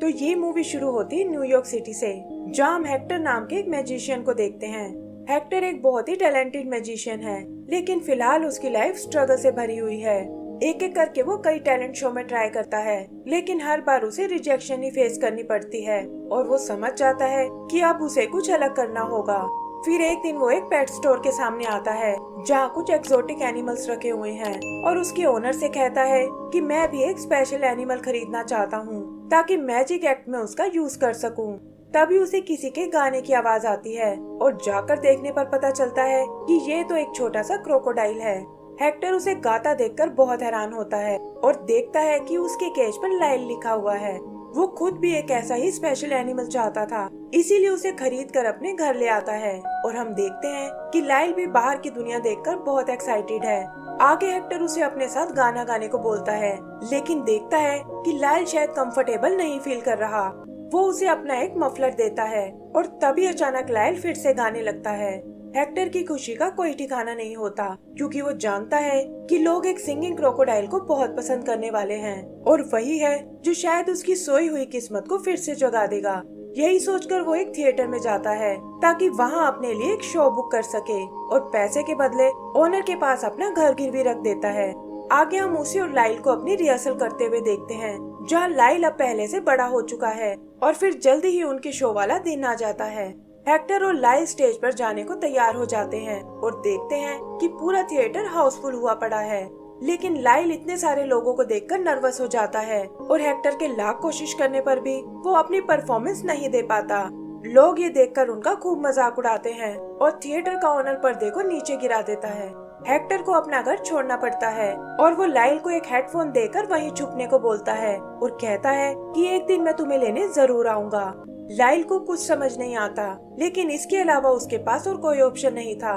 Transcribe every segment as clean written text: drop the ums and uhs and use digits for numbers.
तो ये मूवी शुरू होती है न्यूयॉर्क सिटी से, जहाँ हम हेक्टर नाम के एक मैजिशियन को देखते हैं। हेक्टर एक बहुत ही टैलेंटेड मैजिशियन है, लेकिन फिलहाल उसकी लाइफ स्ट्रगल से भरी हुई है। एक एक करके वो कई टैलेंट शो में ट्राई करता है, लेकिन हर बार उसे रिजेक्शन ही फेस करनी पड़ती है और वो समझ जाता है कि अब उसे कुछ अलग करना होगा। फिर एक दिन वो एक पेट स्टोर के सामने आता है, जहाँ कुछ एक्सोटिक एनिमल्स रखे हुए हैं, और उसके ओनर से कहता है कि मैं भी एक स्पेशल एनिमल खरीदना चाहता हूँ ताकि मैजिक एक्ट में उसका यूज कर सकूँ। तभी उसे किसी के गाने की आवाज आती है और जाकर देखने पर पता चलता है कि ये तो एक छोटा सा क्रोकोडाइल है। हेक्टर उसे गाता देखकर बहुत हैरान होता है और देखता है कि उसके केज पर लाइल लिखा हुआ है। वो खुद भी एक ऐसा ही स्पेशल एनिमल चाहता था, इसीलिए उसे खरीद कर अपने घर ले आता है। और हम देखते हैं कि लाइल भी बाहर की दुनिया देखकर बहुत एक्साइटेड है। आगे हेक्टर उसे अपने साथ गाना गाने को बोलता है, लेकिन देखता है कि लाइल शायद कंफर्टेबल नहीं फील कर रहा। वो उसे अपना एक मफलर देता है और तभी अचानक लाइल फिर से गाने लगता है। हेक्टर की खुशी का कोई ठिकाना नहीं होता, क्योंकि वो जानता है कि लोग एक सिंगिंग क्रोकोडाइल को बहुत पसंद करने वाले हैं और वही है जो शायद उसकी सोई हुई किस्मत को फिर से जगा देगा। यही सोचकर वो एक थिएटर में जाता है ताकि वहाँ अपने लिए एक शो बुक कर सके और पैसे के बदले ओनर के पास अपना घर गिरवी रख देता है। आगे हम उसे और लाइल को अपनी रिहर्सल करते हुए देखते हैं, जहाँ लाइल अब पहले से बड़ा हो चुका है और फिर जल्दी ही उनके शो वाला दिन आ जाता है। हेक्टर और लाइल स्टेज पर जाने को तैयार हो जाते हैं और देखते हैं कि पूरा थिएटर हाउसफुल हुआ पड़ा है, लेकिन लाइल इतने सारे लोगों को देखकर नर्वस हो जाता है और हेक्टर के लाख कोशिश करने पर भी वो अपनी परफॉर्मेंस नहीं दे पाता। लोग ये देखकर उनका खूब मजाक उड़ाते हैं और थिएटर का ओनर पर्दे को नीचे गिरा देता है। हेक्टर को अपना घर छोड़ना पड़ता है और वो लाइल को एक हेडफोन देकर वहीं छुपने को बोलता है और कहता है कि एक दिन मैं तुम्हें लेने जरूर आऊंगा। लाइल को कुछ समझ नहीं आता, लेकिन इसके अलावा उसके पास और कोई ऑप्शन नहीं था।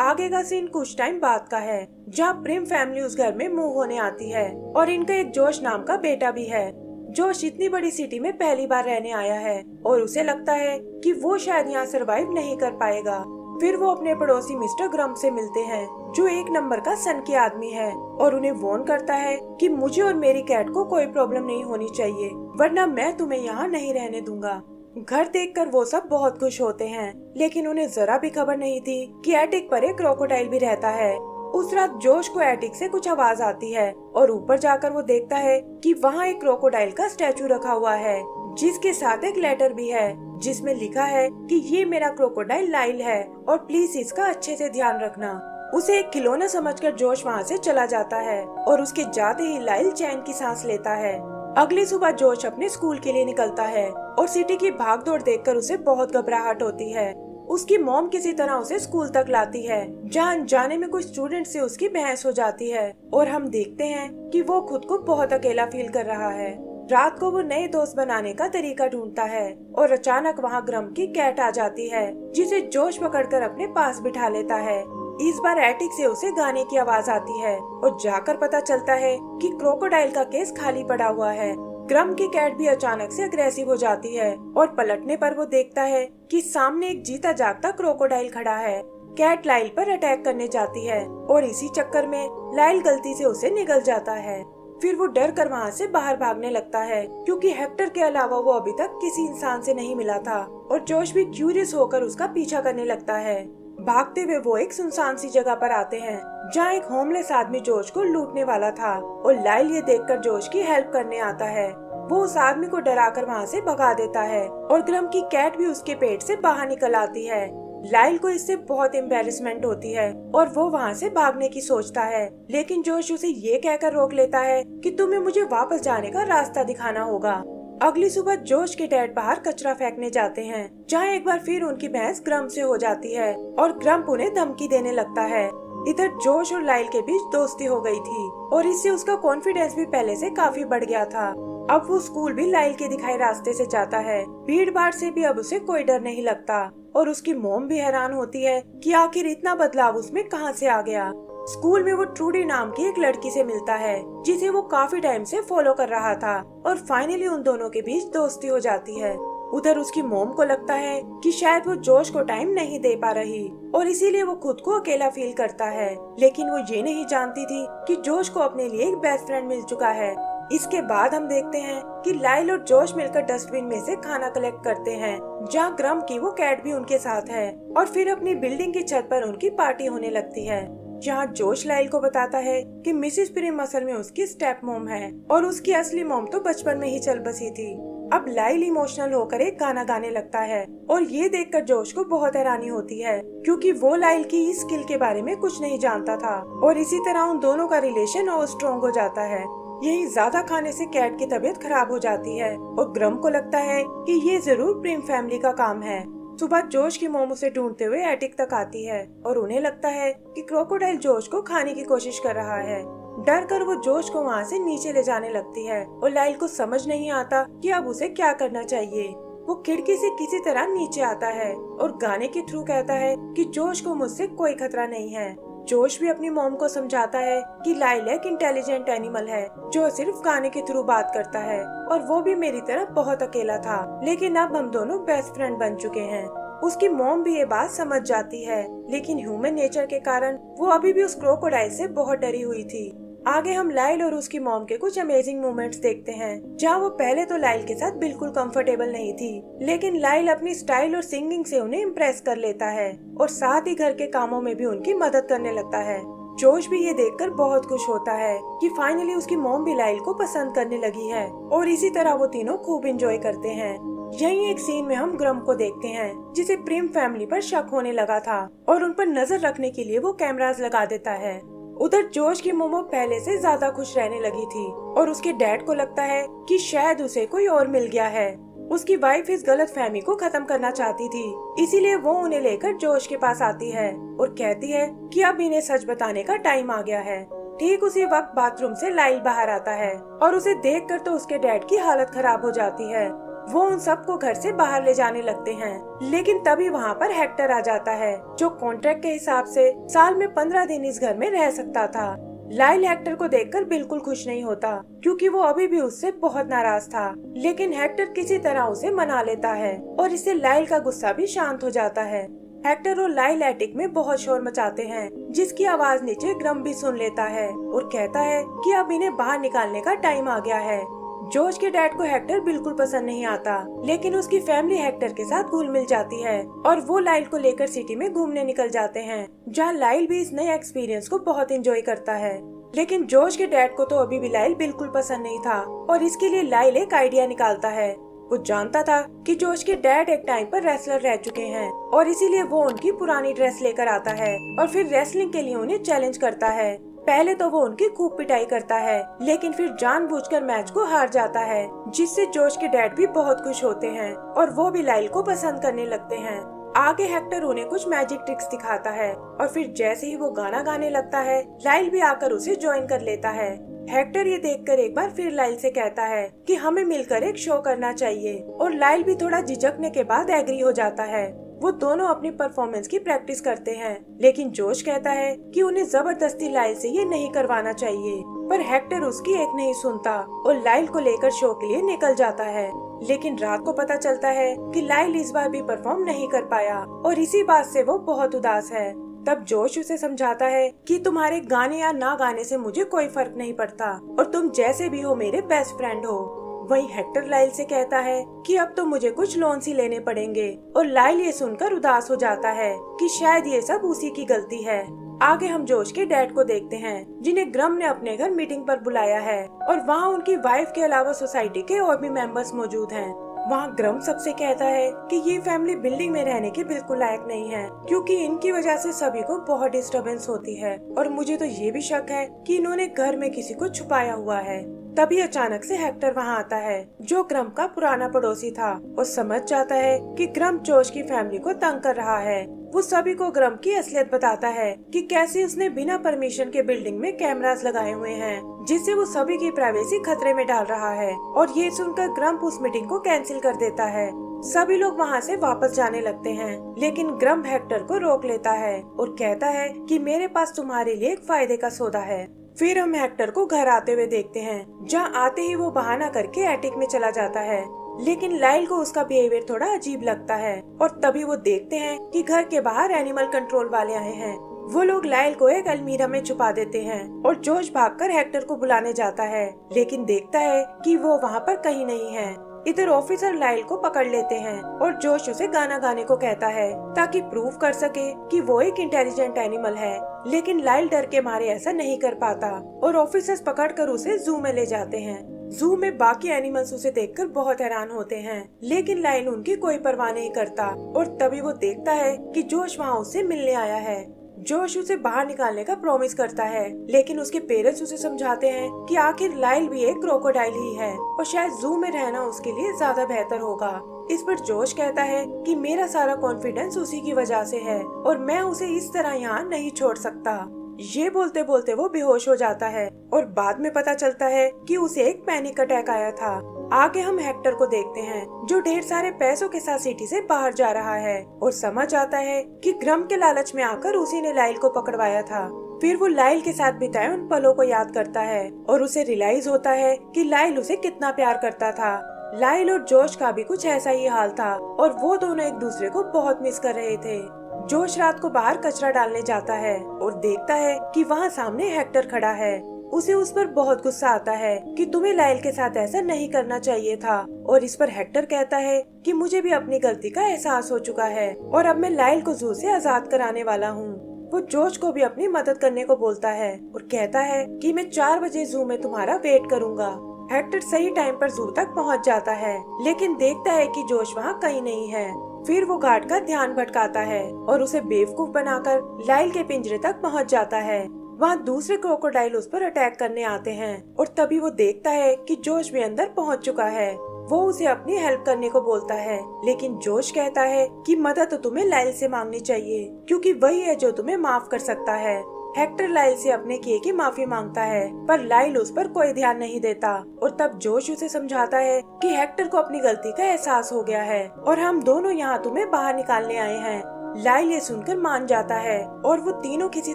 आगे का सीन कुछ टाइम बाद का है, जहाँ प्रिम फैमिली उस घर में मूव होने आती है और इनका एक जोश नाम का बेटा भी है। जोश इतनी बड़ी सिटी में पहली बार रहने आया है और उसे लगता है कि वो शायद यहाँ सरवाइव नहीं कर पाएगा। फिर वो अपने पड़ोसी मिस्टर ग्रम से मिलते हैं, जो एक नंबर का सन के आदमी है, और उन्हें वार्न करता है कि मुझे और मेरी कैट को कोई प्रॉब्लम नहीं होनी चाहिए, वरना मैं तुम्हें यहाँ नहीं रहने दूंगा। घर देखकर वो सब बहुत खुश होते हैं, लेकिन उन्हें जरा भी खबर नहीं थी कि एटिक पर एक क्रोकोडाइल भी रहता है। उस रात जोश को एटिक से कुछ आवाज आती है और ऊपर जाकर वो देखता है कि वहाँ एक क्रोकोडाइल का स्टैचू रखा हुआ है, जिसके साथ एक लेटर भी है जिसमें लिखा है कि ये मेरा क्रोकोडाइल लाइल है और प्लीज इसका अच्छे से ध्यान रखना। उसे एक खिलौना समझकर जोश वहाँ से चला जाता है और उसके जाते ही लाइल चैन की सांस लेता है। अगली सुबह जोश अपने स्कूल के लिए निकलता है और सिटी की भागदौड़ देखकर उसे बहुत घबराहट होती है। उसकी मॉम किसी तरह उसे स्कूल तक लाती है, जहाँ जाने में कुछ स्टूडेंट से उसकी बहस हो जाती है और हम देखते हैं कि वो खुद को बहुत अकेला फील कर रहा है। रात को वो नए दोस्त बनाने का तरीका ढूंढता है और अचानक वहाँ ग्रम की कैट आ जाती है, जिसे जोश पकड़कर अपने पास बिठा लेता है। इस बार एटिक से उसे गाने की आवाज आती है और जाकर पता चलता है कि क्रोकोडाइल का केस खाली पड़ा हुआ है। ग्रम की कैट भी अचानक से अग्रेसिव हो जाती है और पलटने पर वो देखता है कि सामने एक जीता जागता क्रोकोडाइल खड़ा है। कैट लाइल पर अटैक करने जाती है और इसी चक्कर में लाइल गलती से उसे निगल जाता है। फिर वो डर कर वहाँ से बाहर भागने लगता है, क्योंकि हेक्टर के अलावा वो अभी तक किसी इंसान से नहीं मिला था और जोश भी क्यूरियस होकर उसका पीछा करने लगता है। भागते हुए वो एक सुनसान सी जगह पर आते हैं, जहाँ एक होमलेस आदमी जोश को लूटने वाला था और लाइल ये देखकर जोश की हेल्प करने आता है। वो उस आदमी को डराकर वहाँ से भगा देता है और ग्रम की कैट भी उसके पेट से बाहर निकल आती है। लाइल को इससे बहुत एम्बेरसमेंट होती है और वो वहाँ से भागने की सोचता है, लेकिन जोश उसे ये कहकर रोक लेता है कि तुम्हें मुझे वापस जाने का रास्ता दिखाना होगा। अगली सुबह जोश के डैड बाहर कचरा फेंकने जाते हैं, जहाँ एक बार फिर उनकी बहस ग्रम से हो जाती है और ग्रम उन्हें धमकी देने लगता है। इधर जोश और लाइल के बीच दोस्ती हो गई थी और इससे उसका कॉन्फिडेंस भी पहले से काफी बढ़ गया था। अब वो स्कूल भी लाइल के दिखाए रास्ते से जाता है। भीड़ भाड़ से भी अब उसे कोई डर नहीं लगता और उसकी मॉम भी हैरान होती है कि आखिर इतना बदलाव उसमें कहां से आ गया। स्कूल में वो ट्रूडी नाम की एक लड़की से मिलता है, जिसे वो काफी टाइम से फॉलो कर रहा था और फाइनली उन दोनों के बीच दोस्ती हो जाती है। उधर उसकी मॉम को लगता है कि शायद वो जोश को टाइम नहीं दे पा रही और इसीलिए वो खुद को अकेला फील करता है, लेकिन वो ये नहीं जानती थी कि जोश को अपने लिए एक बेस्ट फ्रेंड मिल चुका है। इसके बाद हम देखते हैं कि लाइल और जोश मिलकर डस्टबिन में से खाना कलेक्ट करते हैं, जहाँ ग्रम की वो कैट भी उनके साथ है। और फिर अपनी बिल्डिंग की छत पर उनकी पार्टी होने लगती है, जहाँ जोश लाइल को बताता है कि मिसिस प्रिम असल में उसकी स्टेप मॉम है और उसकी असली मॉम तो बचपन में ही चल बसी थी। अब लाइल इमोशनल होकर एक गाना गाने लगता है और ये देखकर जोश को बहुत हैरानी होती है, क्योंकि वो लाइल की इस स्किल के बारे में कुछ नहीं जानता था। और इसी तरह उन दोनों का रिलेशन और स्ट्रॉन्ग हो जाता है। यही ज्यादा खाने से कैट की तबीयत खराब हो जाती है और ग्रम को लगता है कि ये जरूर प्रिम फैमिली का काम है। सुबह जोश की मोम उसे ढूंढते हुए एटिक तक आती है और उन्हें लगता है कि क्रोकोडाइल जोश को खाने की कोशिश कर रहा है। डर कर वो जोश को वहाँ से नीचे ले जाने लगती है और लाइल को समझ नहीं आता कि अब उसे क्या करना चाहिए। वो खिड़की से किसी तरह नीचे आता है और गाने के थ्रू कहता है कि जोश को मुझसे कोई खतरा नहीं है। जोश भी अपनी मॉम को समझाता है कि लाइल एक इंटेलिजेंट एनिमल है जो सिर्फ गाने के थ्रू बात करता है और वो भी मेरी तरह बहुत अकेला था, लेकिन अब हम दोनों बेस्ट फ्रेंड बन चुके हैं। उसकी मॉम भी ये बात समझ जाती है, लेकिन ह्यूमन नेचर के कारण वो अभी भी उस क्रोकोडाइल से बहुत डरी हुई थी। आगे हम लाइल और उसकी मॉम के कुछ अमेजिंग मोमेंट्स देखते हैं, जहाँ वो पहले तो लाइल के साथ बिल्कुल कंफर्टेबल नहीं थी, लेकिन लाइल अपनी स्टाइल और सिंगिंग से उन्हें इम्प्रेस कर लेता है और साथ ही घर के कामों में भी उनकी मदद करने लगता है। जोश भी ये देखकर बहुत खुश होता है कि फाइनली उसकी मॉम भी लाइल को पसंद करने लगी है और इसी तरह वो तीनों खूब एंजॉय करते हैं। यही एक सीन में हम ग्रम को देखते हैं, जिसे प्रिम फैमिली पर शक होने लगा था और उन पर नजर रखने के लिए वो कैमरास लगा देता है। उधर जोश की मोमो पहले से ज्यादा खुश रहने लगी थी और उसके डैड को लगता है कि शायद उसे कोई और मिल गया है। उसकी वाइफ इस गलत फहमी को खत्म करना चाहती थी, इसीलिए वो उन्हें लेकर जोश के पास आती है और कहती है कि अब इन्हें सच बताने का टाइम आ गया है। ठीक उसी वक्त बाथरूम से लाइल बाहर आता है और उसे देखकर तो उसके डैड की हालत खराब हो जाती है। वो उन सबको घर से बाहर ले जाने लगते हैं, लेकिन तभी वहाँ पर हेक्टर आ जाता है, जो कॉन्ट्रैक्ट के हिसाब से साल में 15 दिन इस घर में रह सकता था। लाइल हेक्टर को देखकर बिल्कुल खुश नहीं होता, क्योंकि वो अभी भी उससे बहुत नाराज था, लेकिन हेक्टर किसी तरह उसे मना लेता है और इससे लाइल का गुस्सा भी शांत हो जाता है। हेक्टर और लाइल एटिक में बहुत शोर मचाते हैं, जिसकी आवाज नीचे ग्रम भी सुन लेता है और कहता है कि अब इन्हें बाहर निकालने का टाइम आ गया है। जोश के डैड को हेक्टर बिल्कुल पसंद नहीं आता, लेकिन उसकी फैमिली हेक्टर के साथ घुल मिल जाती है और वो लाइल को लेकर सिटी में घूमने निकल जाते हैं, जहाँ लाइल भी इस नए एक्सपीरियंस को बहुत एंजॉय करता है। लेकिन जोश के डैड को तो अभी भी लाइल बिल्कुल पसंद नहीं था और इसके लिए लाइल एक आइडिया निकालता है। वो जानता था कि जोश के डैड एक टाइम पर रेसलर रह चुके हैं और इसीलिए वो उनकी पुरानी ड्रेस लेकर आता है और फिर रेसलिंग के लिए उन्हें चैलेंज करता है। पहले तो वो उनकी खूब पिटाई करता है, लेकिन फिर जानबूझकर मैच को हार जाता है, जिससे जोश के डैड भी बहुत खुश होते हैं और वो भी लाइल को पसंद करने लगते हैं। आगे हेक्टर उन्हें कुछ मैजिक ट्रिक्स दिखाता है और फिर जैसे ही वो गाना गाने लगता है, लाइल भी आकर उसे ज्वाइन कर लेता है। हेक्टर ये देखकर एक बार फिर लाइल से कहता है कि हमें मिलकर एक शो करना चाहिए और लाइल भी थोड़ा झिझकने के बाद एग्री हो जाता है। वो दोनों अपनी परफॉर्मेंस की प्रैक्टिस करते हैं, लेकिन जोश कहता है कि उन्हें जबरदस्ती लाइल से ये नहीं करवाना चाहिए, पर हेक्टर उसकी एक नहीं सुनता और लाइल को लेकर शो के लिए निकल जाता है। लेकिन रात को पता चलता है कि लाइल इस बार भी परफॉर्म नहीं कर पाया और इसी बात से वो बहुत उदास है। तब जोश उसे समझाता है कि तुम्हारे गाने या ना गाने से मुझे कोई फर्क नहीं पड़ता और तुम जैसे भी हो मेरे बेस्ट फ्रेंड हो। वहीं हेक्टर लाइल से कहता है कि अब तो मुझे कुछ लोन्स ही लेने पड़ेंगे और लाइल ये सुनकर उदास हो जाता है कि शायद ये सब उसी की गलती है। आगे हम जोश के डैड को देखते हैं, जिन्हें ग्रम ने अपने घर मीटिंग पर बुलाया है और वहाँ उनकी वाइफ के अलावा सोसाइटी के और भी मेंबर्स मौजूद हैं। वहाँ ग्रम सबसे कहता है कि ये फैमिली बिल्डिंग में रहने के बिल्कुल लायक नहीं है, क्योंकि इनकी वजह से सभी को बहुत डिस्टरबेंस होती है और मुझे तो ये भी शक है कि इन्होंने घर में किसी को छुपाया हुआ है। तभी अचानक से हेक्टर वहाँ आता है, जो ग्रम का पुराना पड़ोसी था और समझ जाता है कि ग्रम जोश की फैमिली को तंग कर रहा है। वो सभी को ग्रम की असलियत बताता है कि कैसे उसने बिना परमिशन के बिल्डिंग में कैमरास लगाए हुए हैं, जिससे वो सभी की प्राइवेसी खतरे में डाल रहा है। और ये सुनकर ग्रम उस मीटिंग को कैंसिल कर देता है। सभी लोग वहाँ से वापस जाने लगते हैं, लेकिन ग्रम हेक्टर को रोक लेता है और कहता है कि मेरे पास तुम्हारे लिए एक फायदे का सौदा है। फिर हम हेक्टर को घर आते हुए देखते हैं, जहाँ आते ही वो बहाना करके एटिक में चला जाता है, लेकिन लाइल को उसका बिहेवियर थोड़ा अजीब लगता है और तभी वो देखते हैं कि घर के बाहर एनिमल कंट्रोल वाले आए हैं। वो लोग लाइल को एक अलमीरा में छुपा देते हैं और जोश भागकर हेक्टर को बुलाने जाता है, लेकिन देखता है कि वो वहाँ पर कहीं नहीं है। इधर ऑफिसर लाइल को पकड़ लेते हैं और जोश उसे गाना गाने को कहता है ताकि प्रूव कर सके कि वो एक इंटेलिजेंट एनिमल है, लेकिन लाइल डर के मारे ऐसा नहीं कर पाता और ऑफिसर्स पकड़कर उसे जू में ले जाते हैं। जू में बाकी एनिमल्स उसे देखकर बहुत हैरान होते हैं, लेकिन लाइल उनकी कोई परवाह नहीं करता और तभी वो देखता है कि जोश वहाँ उससे मिलने आया है। जोश उसे बाहर निकालने का प्रॉमिस करता है, लेकिन उसके पेरेंट्स उसे समझाते हैं कि आखिर लाइल भी एक क्रोकोडाइल ही है और शायद जू में रहना उसके लिए ज्यादा बेहतर होगा। इस पर जोश कहता है कि मेरा सारा कॉन्फिडेंस उसी की वजह से है और मैं उसे इस तरह यहाँ नहीं छोड़ सकता। ये बोलते बोलते वो बेहोश हो जाता है और बाद में पता चलता है कि उसे एक पैनिक अटैक आया था। आगे हम हेक्टर को देखते हैं जो ढेर सारे पैसों के साथ सिटी से बाहर जा रहा है और समझ आता है कि ग्रम के लालच में आकर उसी ने लाइल को पकड़वाया था। फिर वो लाइल के साथ बिताए उन पलों को याद करता है और उसे रियलाइज होता है कि लाइल उसे कितना प्यार करता था। लाइल और जोश का भी कुछ ऐसा ही हाल था और वो दोनों एक दूसरे को बहुत मिस कर रहे थे। जोश रात को बाहर कचरा डालने जाता है और देखता है कि वहाँ सामने हेक्टर खड़ा है। उसे उस पर बहुत गुस्सा आता है कि तुम्हें लाइल के साथ ऐसा नहीं करना चाहिए था और इस पर हेक्टर कहता है कि मुझे भी अपनी गलती का एहसास हो चुका है और अब मैं लाइल को जू से आजाद कराने वाला हूँ। वो जोश को भी अपनी मदद करने को बोलता है और कहता है कि मैं 4 बजे जू में तुम्हारा वेट करूँगा। हेक्टर सही टाइम पर जू तक पहुँच जाता है, लेकिन देखता है कि जोश वहाँ कहीं नहीं है। फिर वो गार्ड का ध्यान भटकाता है और उसे बेवकूफ बनाकर लाइल के पिंजरे तक पहुंच जाता है। वहाँ दूसरे क्रोकोडाइल उस पर अटैक करने आते हैं और तभी वो देखता है कि जोश भी अंदर पहुंच चुका है। वो उसे अपनी हेल्प करने को बोलता है, लेकिन जोश कहता है कि मदद तो तुम्हें लाइल से मांगनी चाहिए क्योंकि वही है जो तुम्हें माफ कर सकता है। हेक्टर लाइल से अपने किए की माफी मांगता है, पर लाइल उस पर कोई ध्यान नहीं देता और तब जोश उसे समझाता है कि हेक्टर को अपनी गलती का एहसास हो गया है और हम दोनों यहाँ तुम्हें बाहर निकालने आए हैं। लाइल ये सुनकर मान जाता है और वो तीनों किसी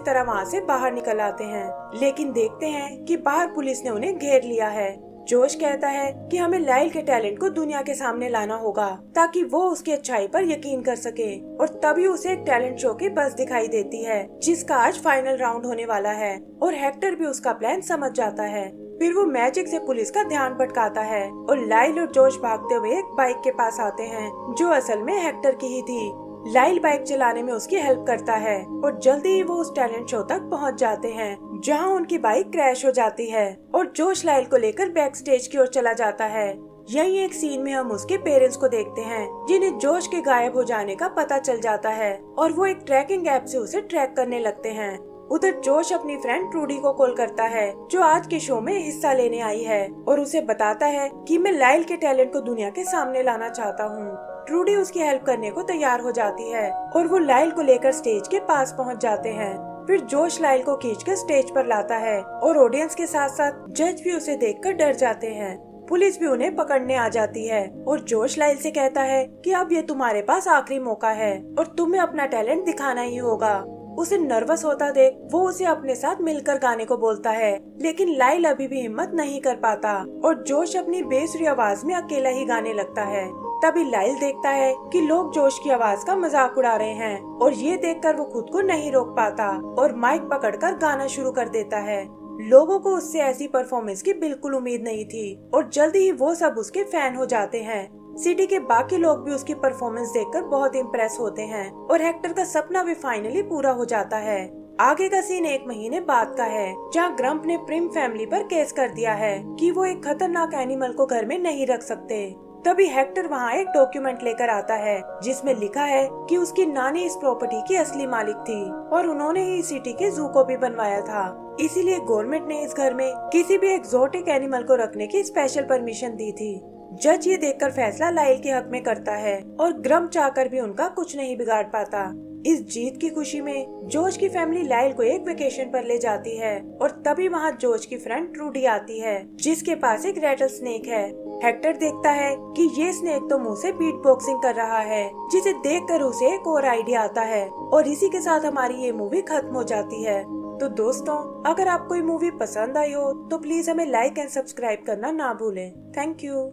तरह वहाँ से बाहर निकल आते हैं, लेकिन देखते हैं कि बाहर पुलिस ने उन्हें घेर लिया है। जोश कहता है कि हमें लाइल के टैलेंट को दुनिया के सामने लाना होगा ताकि वो उसकी अच्छाई पर यकीन कर सके और तभी उसे एक टैलेंट शो की बस दिखाई देती है जिसका आज फाइनल राउंड होने वाला है और हेक्टर भी उसका प्लान समझ जाता है। फिर वो मैजिक से पुलिस का ध्यान भटकाता है और लाइल और जोश भागते हुए एक बाइक के पास आते हैं जो असल में हेक्टर की ही थी। लाइल बाइक चलाने में उसकी हेल्प करता है और जल्दी ही वो उस टैलेंट शो तक पहुंच जाते हैं जहां उनकी बाइक क्रैश हो जाती है और जोश लाइल को लेकर बैक स्टेज की ओर चला जाता है। यही एक सीन में हम उसके पेरेंट्स को देखते हैं जिन्हें जोश के गायब हो जाने का पता चल जाता है और वो एक ट्रैकिंग ऐप से उसे ट्रैक करने लगते हैं। उधर जोश अपनी फ्रेंड ट्रूडी को कॉल करता है जो आज के शो में हिस्सा लेने आई है और उसे बताता है कि मैं लाइल के टैलेंट को दुनिया के सामने लाना चाहता हूँ। ट्रूडी उसकी हेल्प करने को तैयार हो जाती है और वो लाइल को लेकर स्टेज के पास पहुँच जाते हैं। फिर जोश लाइल को खींचकर स्टेज पर लाता है और ऑडियंस के साथ साथ जज भी उसे देखकर डर जाते हैं। पुलिस भी उन्हें पकड़ने आ जाती है और जोश लाइल से कहता है कि अब ये तुम्हारे पास आखिरी मौका है और तुम्हें अपना टैलेंट दिखाना ही होगा। उसे नर्वस होता देख वो उसे अपने साथ मिलकर गाने को बोलता है, लेकिन लाइल अभी भी हिम्मत नहीं कर पाता और जोश अपनी बेसुरी आवाज में अकेला ही गाने लगता है। तभी लाइल देखता है कि लोग जोश की आवाज का मजाक उड़ा रहे हैं और ये देखकर वो खुद को नहीं रोक पाता और माइक पकड़कर गाना शुरू कर देता है। लोगों को उससे ऐसी परफॉर्मेंस की बिल्कुल उम्मीद नहीं थी और जल्दी ही वो सब उसके फैन हो जाते हैं। सिटी के बाकी लोग भी उसकी परफॉर्मेंस देखकर बहुत इम्प्रेस होते हैं और हेक्टर का सपना भी फाइनली पूरा हो जाता है। आगे का सीन 1 महीने बाद का है जहाँ ग्रम्प ने प्रिम फैमिली पर केस कर दिया है कि वो एक खतरनाक एनिमल को घर में नहीं रख सकते। तभी हेक्टर वहाँ एक डॉक्यूमेंट लेकर आता है जिसमें लिखा है कि उसकी नानी इस प्रॉपर्टी की असली मालिक थी और उन्होंने ही सिटी के जू को भी बनवाया था। इसीलिए गवर्नमेंट ने इस घर में किसी भी एक्सोटिक एनिमल को रखने की स्पेशल परमिशन दी थी। जज ये देखकर फैसला लाइल के हक में करता है और ग्रम्प चाहकर भी उनका कुछ नहीं बिगाड़ पाता। इस जीत की खुशी में जोश की फैमिली लाइल को एक वेकेशन पर ले जाती है और तभी वहाँ जोश की फ्रेंड ट्रूडी आती है जिसके पास एक रैटल स्नेक है। हेक्टर देखता है कि ये स्नेक तो मुंह से बीट बॉक्सिंग कर रहा है, जिसे देखकर उसे एक और आइडिया आता है और इसी के साथ हमारी ये मूवी खत्म हो जाती है। तो दोस्तों, अगर आपको ये मूवी पसंद आई हो तो प्लीज हमें लाइक एंड सब्सक्राइब करना ना भूलें। Thank you.